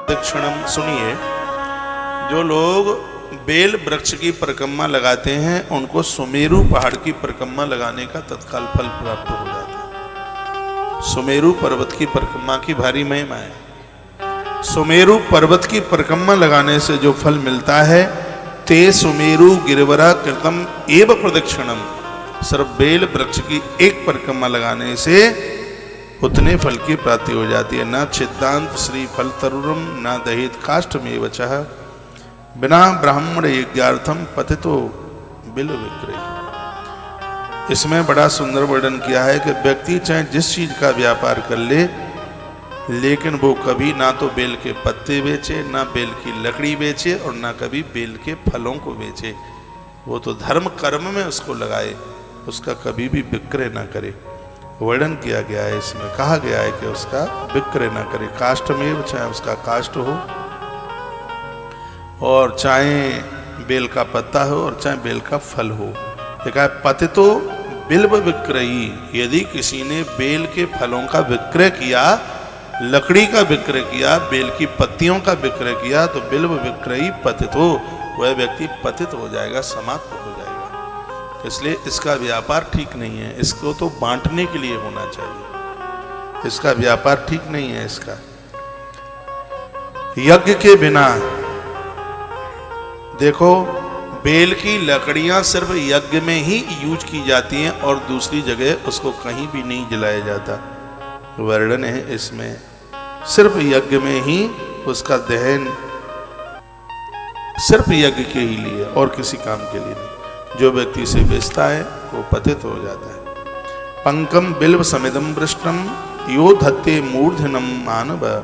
दक्षिणम सुनिए, जो लोग बेल वृक्ष की परिक्रमा लगाते हैं उनको सुमेरु पहाड़ की परिक्रमा लगाने का तत्काल फल प्राप्त हो जाता है। सुमेरु पर्वत की परिक्रमा की भारी महिमा है। सुमेरु पर्वत की परिक्रमा लगाने से जो फल मिलता है, ते सुमेरु गिरिवरा कृतम एव प्रदक्षिणम, सिर्फ बेल वृक्ष की एक परिक्रमा लगाने से उतने फल की प्राप्ति हो जाती है। न छिद्दांत श्री फल तरुरम न दहित काष्ठमेव वचः, बिना ब्राह्मण यज्ञार्थम पतितो बिल विक्रय। इसमें बड़ा सुंदर वर्णन किया है कि व्यक्ति चाहे जिस चीज का व्यापार कर ले, लेकिन वो कभी ना तो बेल के पत्ते बेचे, ना बेल की लकड़ी बेचे और ना कभी बेल के फलों को बेचे। वो तो धर्म कर्म में उसको लगाए, उसका कभी भी विक्रय ना करे। वर्णन किया गया है, इसमें कहा गया है कि उसका विक्रय ना करे। काष्ठ में चाहे उसका काष्ठ हो और चाहे बेल का पत्ता हो और चाहे बेल का फल हो। देखा है, पतितो बिल्व विक्रयी, यदि किसी ने बेल के फलों का विक्रय किया, लकड़ी का विक्रय किया, बेल की पत्तियों का विक्रय किया, तो बिल्व विक्रयी पतितो, वह व्यक्ति पतित हो जाएगा, समाप्त हो जाएगा। इसलिए इसका व्यापार ठीक नहीं है। इसको तो बांटने के लिए होना चाहिए, इसका व्यापार ठीक नहीं है। इसका यज्ञ के बिना, देखो बेल की लकड़ियां सिर्फ यज्ञ में ही यूज की जाती हैं और दूसरी जगह उसको कहीं भी नहीं जलाया जाता। वर्णन है इसमें, सिर्फ यज्ञ में ही उसका दहन, सिर्फ यज्ञ के ही लिए और किसी काम के लिए नहीं। जो व्यक्ति से बेचता है वो पतित हो जाता है। पंकम बिल्व समिदम वृष्टम यो धत्ते मूर्धनम मानव,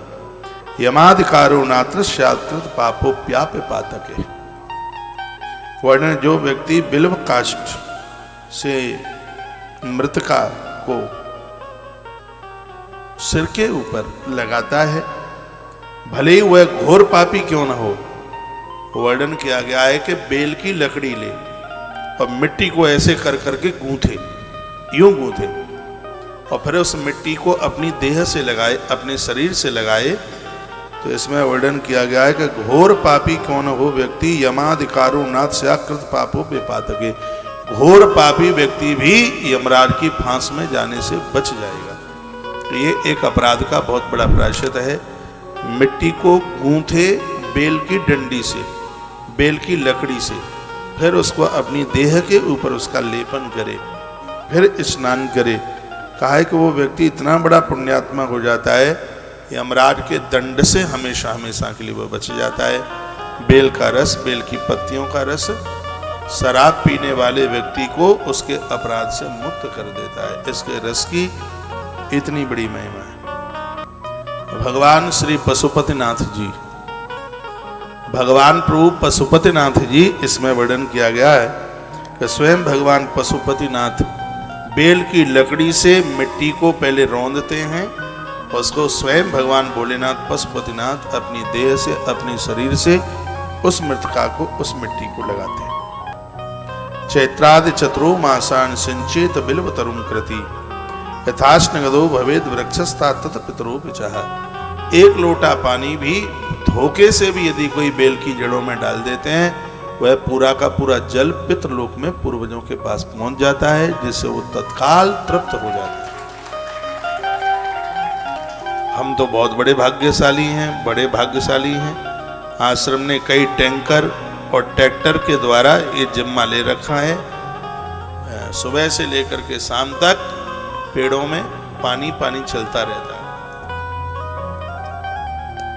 यमाधिकारो नात्र शाकृत पापोप्याप्य पातके। वर्णन, जो व्यक्ति बिल्व काष्ठ से मृतका को सिर के ऊपर लगाता है, भले ही वह घोर पापी क्यों न हो। वर्णन किया गया है कि बेल की लकड़ी ले और मिट्टी को ऐसे कर करके गूंथे, यूं गूंथे, और फिर उस मिट्टी को अपनी देह से लगाए, अपने शरीर से लगाए। तो इसमें वर्णन किया गया है कि घोर पापी कौन हो व्यक्ति, यमाधिकारो नाथ स्याकृत पापो बेपातके, घोर पापी व्यक्ति भी यमराज की फांस में जाने से बच जाएगा। तो ये एक अपराध का बहुत बड़ा प्रायश्चित है। मिट्टी को गूंथे बेल की डंडी से, बेल की लकड़ी से, फिर उसको अपनी देह के ऊपर उसका लेपन करे, फिर स्नान करे। कहा है कि वो व्यक्ति इतना बड़ा पुण्यात्मा हो जाता है, यमराज के दंड से हमेशा हमेशा के लिए वो बच जाता है। बेल का रस, बेल की पत्तियों का रस शराब पीने वाले व्यक्ति को उसके अपराध से मुक्त कर देता है। इसके रस की इतनी बड़ी महिमा है। भगवान श्री पशुपतिनाथ जी, भगवान प्रभु पशुपतिनाथ जी, इसमें वर्णन किया गया है कि स्वयं भगवान पशुपतिनाथ बेल की लकड़ी से मिट्टी को पहले रौंदते हैं, उसको स्वयं भगवान भोलेनाथ पशुपतिनाथ अपनी देह से, अपने शरीर से उस मृतका को, उस मिट्टी को लगाते हैं। चैत्रादि चतुरो मासान सिंचेत बिल्व तरुम कृति, यथाश्नगदो भवेद वृक्षस्ता तत पितरो विचाह। एक लोटा पानी भी धोखे से भी यदि कोई बेल की जड़ों में डाल देते हैं, वह पूरा का पूरा जल पितृलोक में पूर्वजों के पास पहुंच जाता है, जिससे वो तत्काल तृप्त हो जाता है। हम तो बहुत बड़े भाग्यशाली हैं, बड़े भाग्यशाली हैं। आश्रम ने कई टैंकर और ट्रैक्टर के द्वारा ये जिम्मा ले रखा है, सुबह से लेकर के शाम तक पेड़ों में पानी पानी चलता रहता है।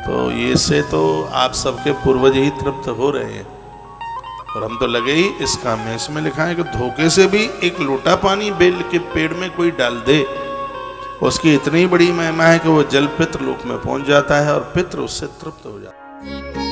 तो ये से तो आप सबके पूर्वज ही तृप्त हो रहे हैं और हम तो लगे ही इस काम में। इसमें लिखा है कि धोखे से भी एक लोटा पानी बेल के पेड़ में कोई डाल दे, उसकी इतनी बड़ी महिमा है कि वो जल पितृलोक में पहुंच जाता है और पितृ उससे तृप्त हो जाता है।